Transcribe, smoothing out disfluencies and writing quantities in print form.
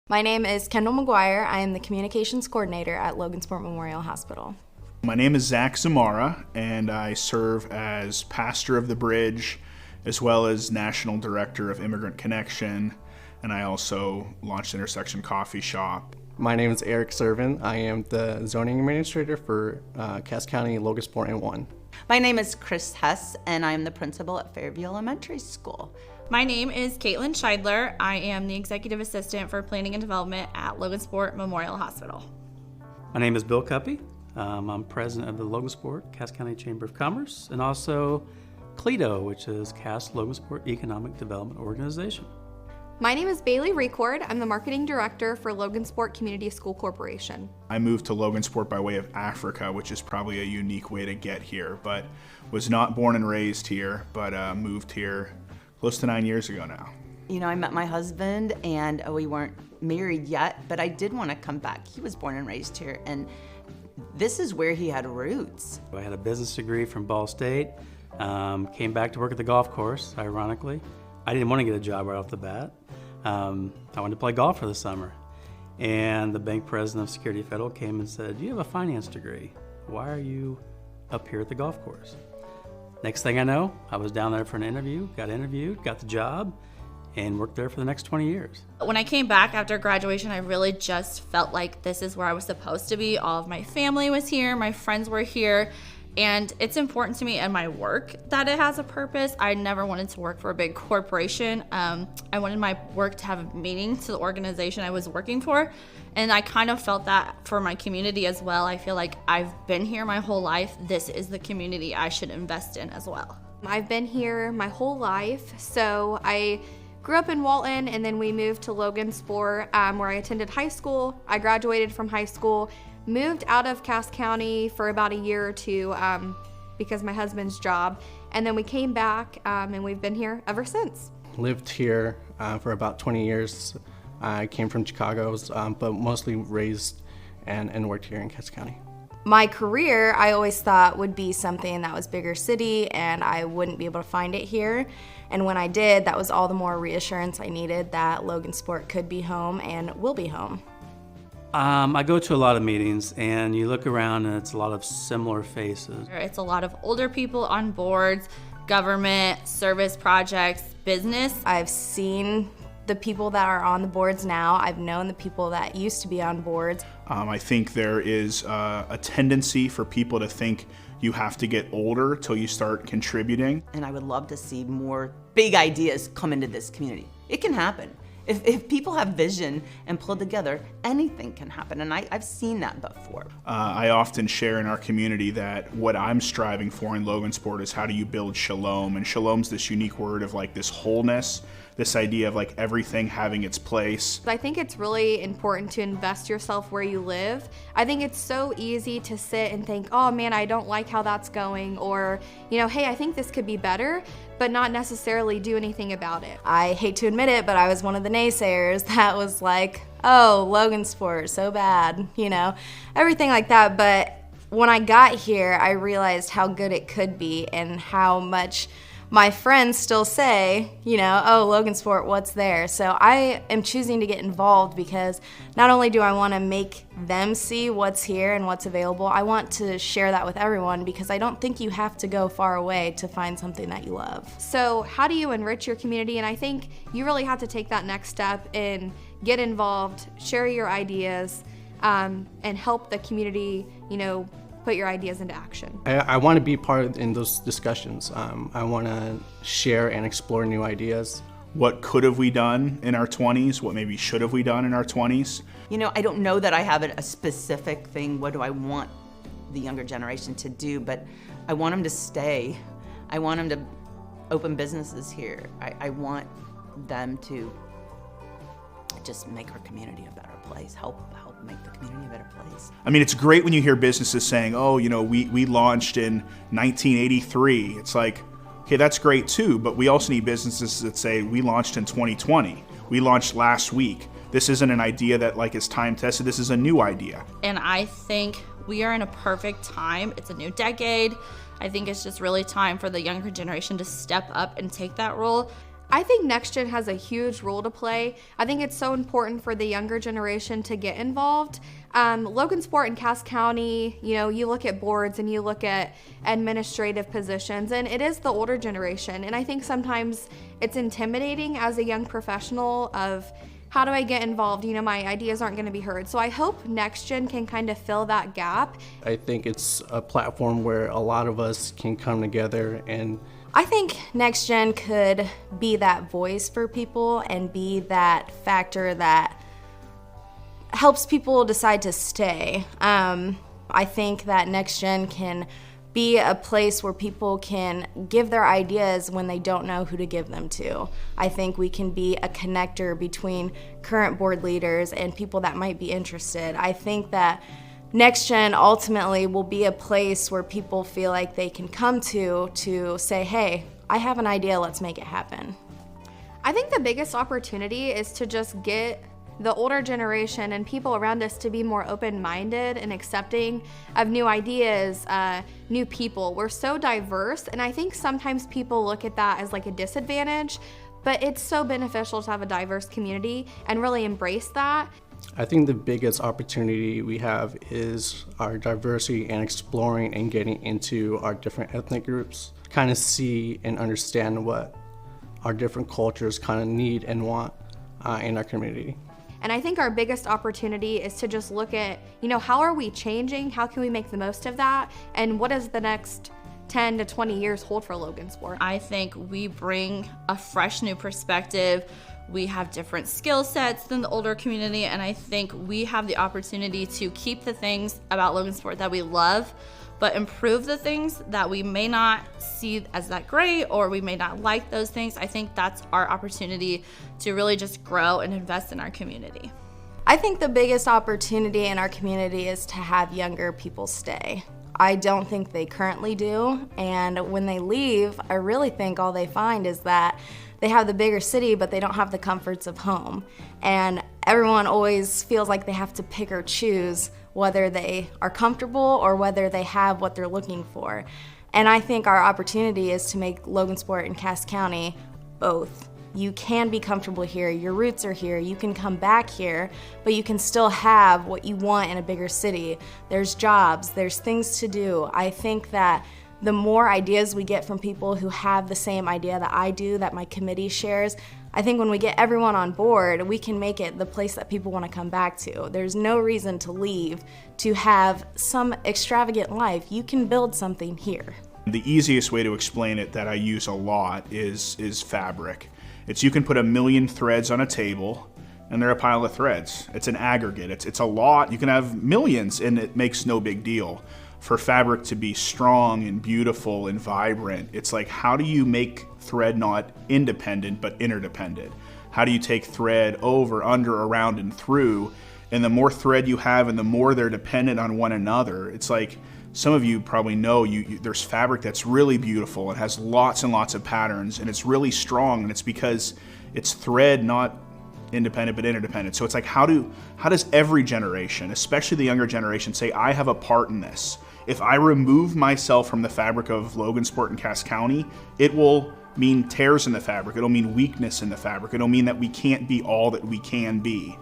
My name is Kendall McGuire. I am the Communications Coordinator at Logansport Memorial Hospital. My name is Zach Zamara, and I serve as pastor of the Bridge, as well as National Director of Immigrant Connection, and I also launched Intersection Coffee Shop. My name is Eric Servin. I am the zoning administrator for Cass County, Logansport, and 1. My name is Chris Hess, and I am the principal at Fairview Elementary School. My name is Caitlin Scheidler. I am the Executive Assistant for Planning and Development at Logansport Memorial Hospital. My name is Bill Cuppy. I'm president of the Logansport Cass County Chamber of Commerce and also CLEDO, which is Cass Logansport Economic Development Organization. My name is Bailey Record. I'm the Marketing Director for Logansport Community School Corporation. I moved to Logansport by way of Africa, which is probably a unique way to get here, but was not born and raised here, but moved here close to 9 years ago now. You know, I met my husband and we weren't married yet, but I did want to come back. He was born and raised here, and this is where he had roots. I had a business degree from Ball State, came back to work at the golf course, ironically. I didn't want to get a job right off the bat. I wanted to play golf for the summer. And the bank president of Security Federal came and said, "You have a finance degree. Why are you up here at the golf course?" Next thing I know, I was down there for an interview, got interviewed, got the job, and worked there for the next 20 years. When I came back after graduation, I really just felt like this is where I was supposed to be. All of my family was here, my friends were here, and it's important to me in my work that it has a purpose. I never wanted to work for a big corporation. I wanted my work to have a meaning to the organization I was working for, and I kind of felt that for my community as well. I feel like I've been here my whole life. This is the community I should invest in as well. I've been here my whole life, so I grew up in Walton, and then we moved to Logansport, where I attended high school. I graduated from high school, moved out of Cass County for about a year or two because of my husband's job, and then we came back, and we've been here ever since. Lived here for about 20 years. I came from Chicago, but mostly raised and worked here in Cass County. My career, I always thought would be something that was bigger city, and I wouldn't be able to find it here. And when I did, that was all the more reassurance I needed that Logansport could be home and will be home. I go to a lot of meetings, and you look around and it's a lot of similar faces. It's a lot of older people on boards, government, service projects, business. I've seen the people that are on the boards now. I've known the people that used to be on boards. I think there is a tendency for people to think you have to get older till you start contributing. And I would love to see more big ideas come into this community. It can happen. If people have vision and pull together, anything can happen, and I've seen that before. I often share in our community that what I'm striving for in Logansport is how do you build shalom, and shalom's this unique word of like this wholeness, this idea of like everything having its place. I think it's really important to invest yourself where you live. I think it's so easy to sit and think, oh man, I don't like how that's going, or, you know, hey, I think this could be better, but not necessarily do anything about it. I hate to admit it, but I was one of the naysayers that was like, oh, Logansport, so bad, you know, everything like that. But when I got here, I realized how good it could be and how much my friends still say, you know, oh, Logansport, what's there? So I am choosing to get involved because not only do I want to make them see what's here and what's available, I want to share that with everyone because I don't think you have to go far away to find something that you love. So how do you enrich your community? And I think you really have to take that next step and get involved, share your ideas, and help the community, you know, put your ideas into action. I want to be part in those discussions. I want to share and explore new ideas. What could have we done in our 20s? What maybe should have we done in our 20s? You know, I don't know that I have a specific thing. What do I want the younger generation to do? But I want them to stay. I want them to open businesses here. I want them to just make our community a better place, help make the community a better place. I mean, it's great when you hear businesses saying, oh, you know, we launched in 1983. It's like, okay, that's great too, but we also need businesses that say we launched in 2020. We launched last week. This isn't an idea that like is time tested. This is a new idea. And I think we are in a perfect time. It's a new decade. I think it's just really time for the younger generation to step up and take that role. I think NextGen has a huge role to play. I think it's so important for the younger generation to get involved. Logansport and Cass County, you look at boards and you look at administrative positions, and it is the older generation. And I think sometimes it's intimidating as a young professional of, how do I get involved? My ideas aren't going to be heard. So I hope NextGen can kind of fill that gap. I think it's a platform where a lot of us can come together, and I think NextGen could be that voice for people and be that factor that helps people decide to stay. I think that NextGen can be a place where people can give their ideas when they don't know who to give them to. I think we can be a connector between current board leaders and people that might be interested. I think that NextGen ultimately will be a place where people feel like they can come to say, hey, I have an idea, let's make it happen. I think the biggest opportunity is to just get the older generation and people around us to be more open-minded and accepting of new ideas, new people. We're so diverse, and I think sometimes people look at that as like a disadvantage, but it's so beneficial to have a diverse community and really embrace that. I think the biggest opportunity we have is our diversity and exploring and getting into our different ethnic groups, kind of see and understand what our different cultures kind of need and want in our community. And I think our biggest opportunity is to just look at, how are we changing? How can we make the most of that? And what does the next 10 to 20 years hold for Logansport? I think we bring a fresh new perspective. We have different skill sets than the older community, and I think we have the opportunity to keep the things about Logansport that we love, but improve the things that we may not see as that great, or we may not like those things. I think that's our opportunity to really just grow and invest in our community. I think the biggest opportunity in our community is to have younger people stay. I don't think they currently do, and when they leave, I really think all they find is that they have the bigger city, but they don't have the comforts of home. And everyone always feels like they have to pick or choose whether they are comfortable or whether they have what they're looking for. And I think our opportunity is to make Logansport and Cass County both. You can be comfortable here, your roots are here, you can come back here, but you can still have what you want in a bigger city. There's jobs, there's things to do. I think that the more ideas we get from people who have the same idea that I do, that my committee shares, I think when we get everyone on board, we can make it the place that people want to come back to. There's no reason to leave to have some extravagant life. You can build something here. The easiest way to explain it that I use a lot is fabric. It's you can put 1,000,000 threads on a table and they're a pile of threads. It's an aggregate. It's a lot. You can have millions and it makes no big deal. For fabric to be strong and beautiful and vibrant, it's like, how do you make thread not independent but interdependent? How do you take thread over, under, around, and through? And the more thread you have and the more they're dependent on one another, it's like, some of you probably know there's fabric that's really beautiful. It has lots and lots of patterns and it's really strong, and it's because it's thread not independent but interdependent. So it's like, how does every generation, especially the younger generation, say, I have a part in this? If I remove myself from the fabric of Logansport and Cass County, it will mean tears in the fabric. It'll mean weakness in the fabric. It'll mean that we can't be all that we can be.